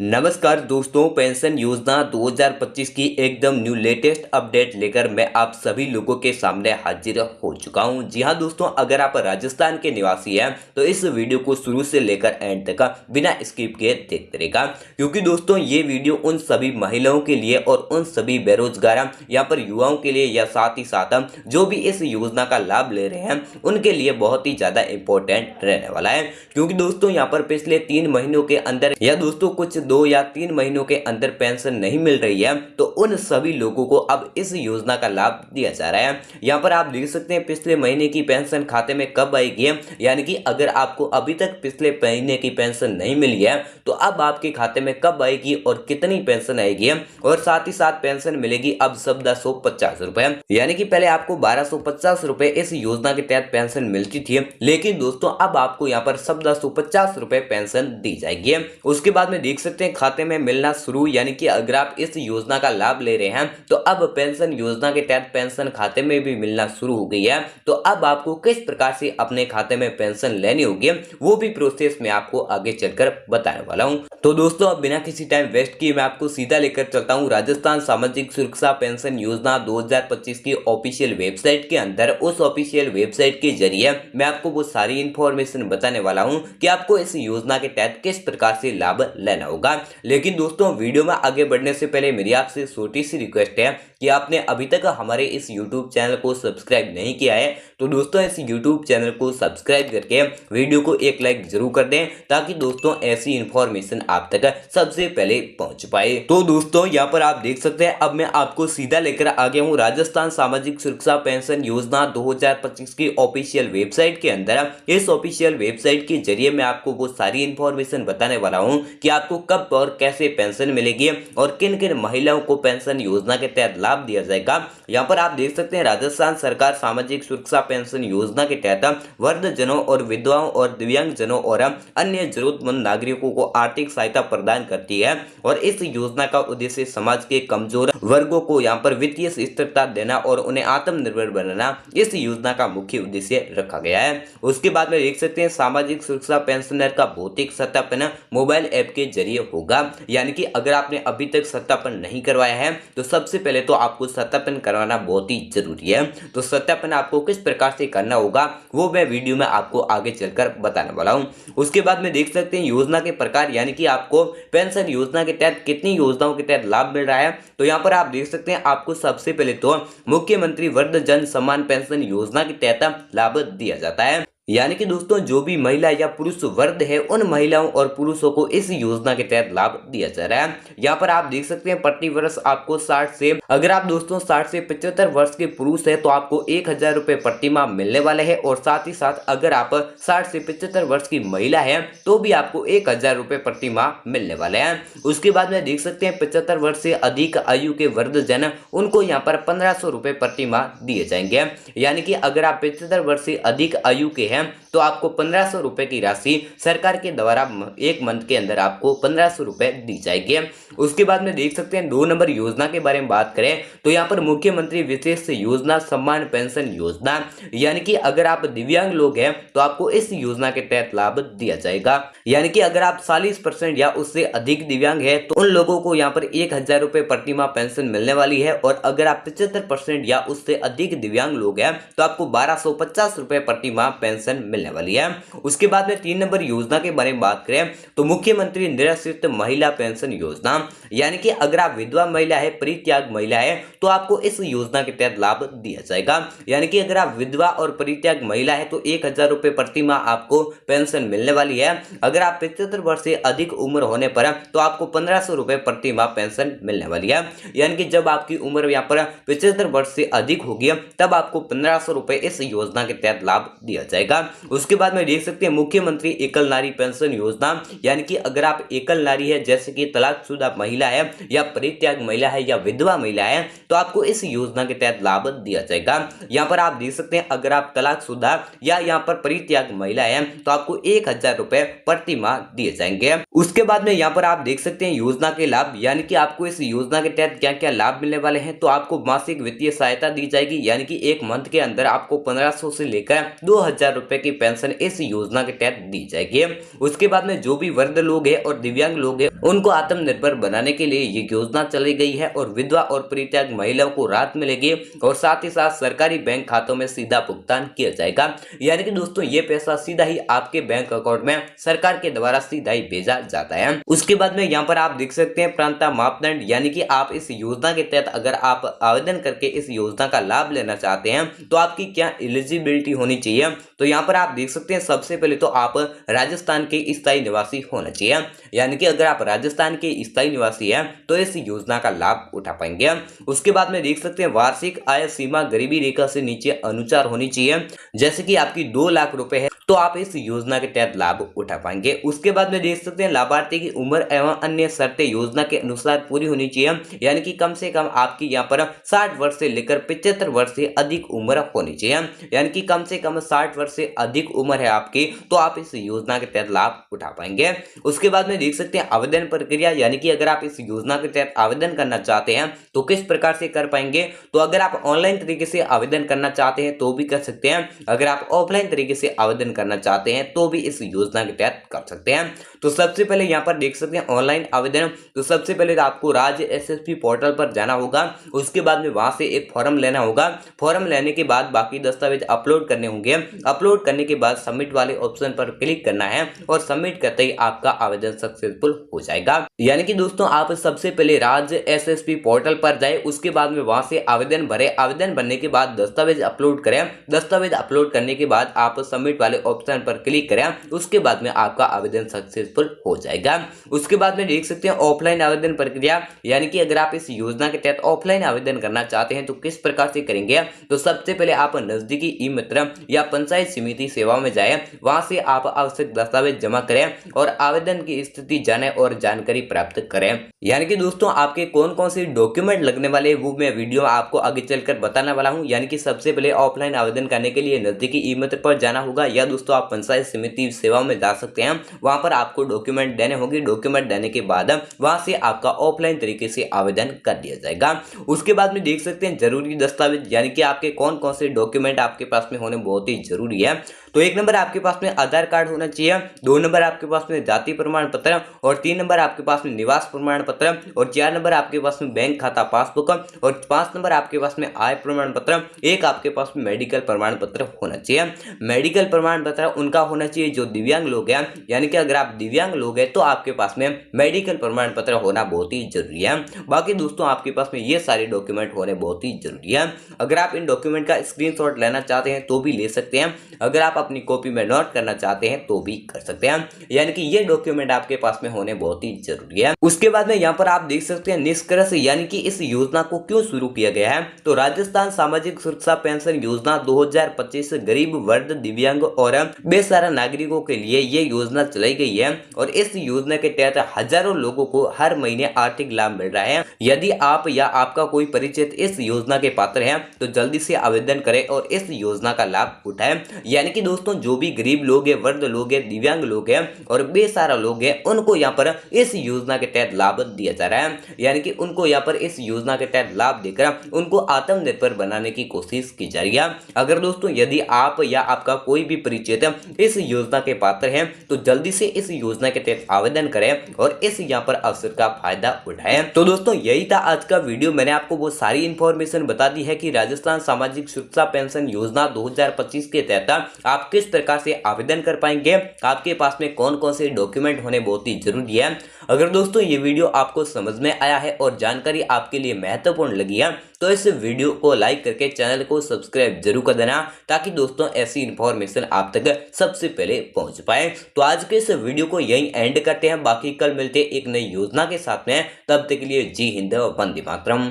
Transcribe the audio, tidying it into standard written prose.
नमस्कार दोस्तों, पेंशन योजना 2025 की एकदम न्यू लेटेस्ट अपडेट लेकर मैं आप सभी लोगों के सामने हाजिर हो चुका हूं। जी हां दोस्तों, अगर आप राजस्थान के निवासी हैं तो इस वीडियो को शुरू से लेकर एंड तक बिना स्किप किए देखते रहेगा, क्योंकि दोस्तों ये वीडियो उन सभी महिलाओं के लिए और उन सभी बेरोजगार यहाँ पर युवाओं के लिए या साथ ही साथ जो भी इस योजना का लाभ ले रहे हैं उनके लिए बहुत ही ज़्यादा इंपॉर्टेंट रहने वाला है। क्योंकि दोस्तों यहाँ पर पिछले 3 महीनों के अंदर या दोस्तों कुछ 2 या 3 महीनों के अंदर पेंशन नहीं मिल रही है तो उन सभी लोगों को अब इस योजना का लाभ दिया जा रहा है। यहाँ पर आप देख सकते हैं पिछले महीने की पेंशन खाते में कब आएगी, यानी कि अगर आपको अभी तक पिछले महीने की पेंशन नहीं मिली है तो अब आपके खाते में कब आएगी और कितनी पेंशन आएगी, और साथ ही साथ पेंशन मिलेगी अब 1450 रुपए, यानी कि पहले आपको 1250 रुपए इस योजना के तहत पेंशन मिलती थी, लेकिन दोस्तों अब आपको यहाँ पर 1450 रुपए पेंशन दी जाएगी। उसके बाद में देख सकते हैं खाते में मिलना शुरू, यानी कि अगर आप इस योजना का लाभ ले रहे हैं तो अब पेंशन योजना के तहत पेंशन खाते में भी मिलना शुरू हो गई है। तो अब आपको किस प्रकार से अपने खाते में पेंशन लेनी होगी वो भी प्रोसेस में आपको आगे चलकर बताने वाला हूं। तो दोस्तों अब बिना किसी टाइम वेस्ट किए मैं आपको सीधा लेकर चलता हूं राजस्थान सामाजिक सुरक्षा पेंशन योजना 2025 की ऑफिशियल वेबसाइट के अंदर। उस ऑफिशियल वेबसाइट के जरिए मैं आपको वो सारी इंफॉर्मेशन बताने वाला हूं कि आपको इस योजना के तहत किस प्रकार से लाभ लेना होगा। लेकिन दोस्तों वीडियो में आगे बढ़ने से पहले मेरी आपसे छोटी सी रिक्वेस्ट है कि आपने अभी तक हमारे इस YouTube चैनल को सब्सक्राइब नहीं किया है तो दोस्तों इस YouTube चैनल को सब्सक्राइब करके वीडियो को एक लाइक जरूर कर दें, ताकि दोस्तों ऐसी इंफॉर्मेशन आप तक सबसे पहले पहुंच पाए। तो दोस्तों यहाँ पर आप देख सकते हैं अब मैं आपको सीधा लेकर आ गया हूँ राजस्थान सामाजिक सुरक्षा पेंशन योजना 2025 की ऑफिशियल वेबसाइट के अंदर। इस ऑफिशियल वेबसाइट के जरिए मैं आपको वो सारी इंफॉर्मेशन बताने वाला हूँ कि आपको कब और कैसे पेंशन मिलेगी और किन किन महिलाओं को पेंशन योजना के तहत लाभ दिया जाएगा। यहाँ पर आप देख सकते हैं राजस्थान सरकार सामाजिक सुरक्षा पेंशन योजना के तहत वृद्धजनों और विधवाओं और दिव्यांगजनों और अन्य जरूरतमंद नागरिकों को आर्थिक सहायता प्रदान करती है, और इस योजना का उद्देश्य समाज के कमजोर वर्गों को यहाँ पर वित्तीय स्थिरता देना और उन्हें आत्मनिर्भर बनाना इस योजना का मुख्य उद्देश्य रखा गया है। उसके बाद में देख सकते हैं सामाजिक सुरक्षा पेंशनर का भौतिक सत्यापन मोबाइल ऐप के जरिए होगा, यानी कि अगर आपने अभी तक सत्यापन नहीं करवाया है तो सबसे पहले तो आपको सत्यापन करवाना बहुत ही जरूरी है। तो सत्यापन आपको किस प्रकार से करना होगा वो मैं वीडियो में आपको आगे चलकर बताने वाला हूं। उसके बाद में देख सकते हैं योजना के प्रकार, यानी कि आपको पेंशन योजना के तहत कितनी योजनाओं के तहत लाभ मिल रहा है। तो यहाँ पर आप देख सकते हैं आपको सबसे पहले तो मुख्यमंत्री वृद्धजन सम्मान पेंशन योजना के तहत लाभ दिया जाता है, यानी कि दोस्तों जो भी महिला या पुरुष वर्ग है उन महिलाओं और पुरुषों को इस योजना के तहत लाभ दिया जा रहा है। यहाँ पर आप देख सकते हैं प्रति वर्ष आपको 60 से, अगर आप दोस्तों 60 से 75 वर्ष के पुरुष है तो आपको 1000 रुपए प्रति माह मिलने वाले हैं, और साथ ही साथ अगर आप 60 से 75 वर्ष की महिला है तो भी आपको 1000 रुपए प्रति माह मिलने वाले हैं। उसके बाद में देख सकते हैं 75 वर्ष से अधिक आयु के वृद्धजन उनको यहाँ पर 1500 रुपए प्रति माह दिए जाएंगे, यानी कि अगर आप 75 वर्ष से अधिक आयु के हैं तो आपको 1500 रुपए की राशि सरकार के द्वारा एक मंथ के अंदर आपको 1500 रुपए दी जाएगी। उसके बाद में देख सकते हैं 2 नंबर योजना के बारे में बात करें तो यहाँ पर मुख्यमंत्री विशेष योजना सम्मान पेंशन योजना, यानी कि अगर आप दिव्यांग लोग हैं तो आपको इस योजना के तहत लाभ दिया जाएगा, यानी कि अगर आप 40% या उससे अधिक दिव्यांग है तो उन लोगों को यहाँ पर 1000 रुपए प्रति माह पेंशन मिलने वाली है, और अगर आप 75% या उससे अधिक दिव्यांग लोग हैं तो आपको 1250 रुपए प्रति माह पेंशन मिलने वाली है। उसके बाद में 3 नंबर योजना के बारे में बात करें तो मुख्यमंत्री निराश्रित महिला पेंशन योजना, यानी कि अगर आप विधवा महिला है, परित्याग महिला है तो आपको इस योजना के तहत लाभ दिया जाएगा, यानी कि अगर आप विधवा और परित्याग महिला है तो 1000 रुपए प्रति माह आपको पेंशन मिलने वाली है। अगर आप 75 वर्ष से अधिक उम्र होने पर तो आपको 1500 रुपए प्रति माह पेंशन मिलने वाली है, यानी कि जब आपकी उम्र यहाँ पर 75 वर्ष से अधिक होगी तब आपको 1500 रुपए इस योजना के तहत लाभ दिया जाएगा। उसके बाद में देख सकते हैं मुख्यमंत्री एकल नारी पेंशन योजना, यानी कि अगर आप एकल नारी है जैसे कि तलाकशुदा महिला है या परित्याग महिला है या विधवा महिला है तो आपको इस योजना के तहत लाभ दिया जाएगा। यहाँ पर आप देख सकते हैं अगर आप तलाकशुदा या यहाँ पर परित्याग महिला है तो आपको 1000 रुपए प्रति माह दिए जाएंगे। उसके बाद में यहाँ पर आप देख सकते हैं योजना के लाभ, यानी कि आपको इस योजना के तहत क्या क्या लाभ मिलने वाले हैं। तो आपको मासिक वित्तीय सहायता दी जाएगी, यानी कि एक मंथ के अंदर आपको 1500 से लेकर 2000 रुपए की पेंशन इस योजना के तहत दी जाएगी। उसके बाद में जो भी वृद्ध लोग हैं और दिव्यांग लोग हैं उनको आत्मनिर्भर बनाने के लिए ये योजना चलाई गई है और विधवा और परित्याग महिलाओं को राहत मिलेगी और साथ ही साथ सरकारी बैंक खातों में सीधा भुगतान किया जाएगा। यानी कि दोस्तों ये पैसा सीधा ही आपके बैंक अकाउंट में सरकार के द्वारा सीधा ही भेजा जाता है। उसके बाद में यहाँ पर आप देख सकते हैं प्रांता मापदंड, यानी कि आप इस योजना के तहत अगर आप आवेदन करके इस योजना का लाभ लेना चाहते हैं तो आपकी क्या एलिजिबिलिटी होनी चाहिए। तो यहाँ पर आप देख सकते हैं सबसे पहले तो आप राजस्थान के स्थायी निवासी होना चाहिए, यानी कि अगर आप राजस्थान के स्थायी निवासी हैं तो इस योजना का लाभ उठा पाएंगे। उसके बाद में देख सकते हैं वार्षिक आय सीमा गरीबी रेखा से नीचे अनुसार होनी चाहिए, जैसे कि आपकी 2 लाख रुपए है तो आप इस योजना के तहत लाभ उठा पाएंगे। उसके बाद में देख सकते हैं लाभार्थी की उम्र एवं अन्य शर्तें योजना के अनुसार पूरी होनी चाहिए, यानी कि कम से कम आपकी यहाँ पर 60 वर्ष से लेकर 75 वर्ष से अधिक उम्र होनी चाहिए, यानी कि कम से कम 60 वर्ष से अधिक उम्र है आपकी तो आप इस योजना के तहत लाभ उठा पाएंगे। उसके बाद में देख सकते हैं आवेदन प्रक्रिया, यानी कि अगर आप इस योजना के तहत आवेदन करना चाहते हैं तो किस प्रकार से कर पाएंगे। तो अगर आप ऑनलाइन तरीके से आवेदन करना चाहते हैं तो भी कर सकते हैं, अगर आप ऑफलाइन तरीके से आवेदन करना चाहते हैं तो भी इस योजना के तहत कर सकते हैं। तो सबसे पहले यहाँ पर देख सकते हैं ऑनलाइन आवेदन, तो सबसे पहले आपको राज्य एसएसपी पोर्टल पर जाना होगा। उसके बाद में वहां से एक फॉर्म लेना होगा, फॉर्म लेने के बाद बाकी दस्तावेज अपलोड करने होंगे। अपलोड करने के बाद सबमिट वाले ऑप्शन पर क्लिक करना है और सबमिट करते ही आपका आवेदन सक्सेसफुल हो जाएगा। यानी कि दोस्तों आप सबसे पहले राज्य एसएसपी पोर्टल पर जाए, उसके बाद में वहां से आवेदन भरे, आवेदन भरने के बाद दस्तावेज अपलोड करें, दस्तावेज अपलोड करने के बाद आप सबमिट वाले ऑप्शन पर क्लिक करें, उसके बाद में आपका आवेदन सक्सेसफुल हो जाएगा। उसके बाद में देख सकते हैं ऑफलाइन आवेदन प्रक्रिया, यानी कि अगर आप इस योजना के तहत ऑफलाइन आवेदन करना चाहते हैं तो किस प्रकार से करेंगे। तो सबसे पहले आप नजदीकी ई मित्र या पंचायत समिति सेवाओं में जाएं, वहां से आप आवश्यक दस्तावेज जमा करें और आवेदन की स्थिति जाने और जानकारी प्राप्त करें। यानी कि दोस्तों आपके कौन कौन से डॉक्यूमेंट लगने वाले वो मैं वीडियो आपको आगे चलकर बताने वाला हूं। यानी कि सबसे पहले ऑफलाइन आवेदन करने के लिए नजदीकी ई मित्र पर जाना होगा या दोस्तों आप पंचायत समिति सेवा में जा सकते हैं, वहां पर आपको डॉक्यूमेंट देने होंगे। डॉक्यूमेंट देने के बाद वहां से आपका ऑफलाइन तरीके से आवेदन कर दिया जाएगा। उसके बाद में देख सकते हैं जरूरी दस्तावेज, यानी कि आपके कौन कौन से डॉक्यूमेंट आपके पास में होने बहुत ही जरूरी है। तो 1 नंबर आपके पास में आधार कार्ड होना चाहिए, 2 नंबर आपके पास में जाति प्रमाण पत्र और 3 नंबर आपके पास में निवास प्रमाण पत्र और 4 नंबर आपके पास में बैंक खाता पासबुक और 5 नंबर आपके पास में आय प्रमाण पत्र, एक आपके पास में मेडिकल प्रमाण पत्र होना चाहिए। मेडिकल प्रमाण पत्र उनका होना चाहिए जो दिव्यांग लोग हैं, यानी कि अगर आप दिव्यांग लोग हैं तो आपके पास में मेडिकल प्रमाण पत्र होना बहुत ही जरूरी है। बाकी दोस्तों आपके पास में ये सारे डॉक्यूमेंट होने बहुत ही जरूरी है। अगर आप इन डॉक्यूमेंट का स्क्रीनशॉट लेना चाहते हैं तो भी ले सकते हैं, अगर आप अपनी कॉपी में नोट करना चाहते हैं तो भी कर सकते हैं, यानी कि ये डॉक्यूमेंट आपके पास में होने बहुत ही जरूरी है। उसके बाद में यहाँ पर आप देख सकते हैं निष्कर्ष, यानी कि इस योजना को क्यों शुरू किया गया है। तो राजस्थान सामाजिक सुरक्षा पेंशन योजना 2025 गरीब वर्ग दिव्यांग और बेसहारा नागरिकों के लिए ये योजना चलाई गई है और इस योजना के तहत हजारों लोगों को हर महीने आर्थिक लाभ मिल रहा है। यदि आप या आपका कोई परिचित इस योजना के पात्र है तो जल्दी से आवेदन करें और इस योजना का लाभ उठाएं। यानी कि दोस्तों जो भी गरीब लोग हैं, वृद्ध लोग हैं, दिव्यांग लोग हैं और बेसहारा लोग हैं, उनको यहाँ पर इस योजना के तहत लाभ दिया जा रहा है, यानी कि उनको यहाँ पर इस योजना के तहत लाभ देकर उनको आत्मनिर्भर बनाने की कोशिश की जा रही है। अगर दोस्तों यदि आप या आपका कोई भी परिचित इस योजना के पात्र हैं तो जल्दी से इस योजना के तहत आवेदन करें और इस यहाँ पर अवसर का फायदा उठाएं। तो दोस्तों यही था आज का वीडियो, मैंने आपको वो सारी इंफॉर्मेशन बता दी है कि राजस्थान सामाजिक सुरक्षा पेंशन योजना 2025 के तहत आप किस प्रकार से आवेदन कर पाएंगे, आपके पास में कौन कौन से डॉक्यूमेंट होने बहुत ही जरूरी है। अगर दोस्तों ये वीडियो आपको समझ में आया है और जानकारी आपके लिए महत्वपूर्ण लगी है तो इस वीडियो को लाइक करके चैनल को सब्सक्राइब जरूर कर देना ताकि दोस्तों ऐसी इंफॉर्मेशन आप तक सबसे पहले पहुंच पाए। तो आज के इस वीडियो को यहीं एंड करते हैं, बाकी कल मिलते हैं एक नई योजना के साथ में। तब तक के लिए जय हिंद, वंदे मातरम।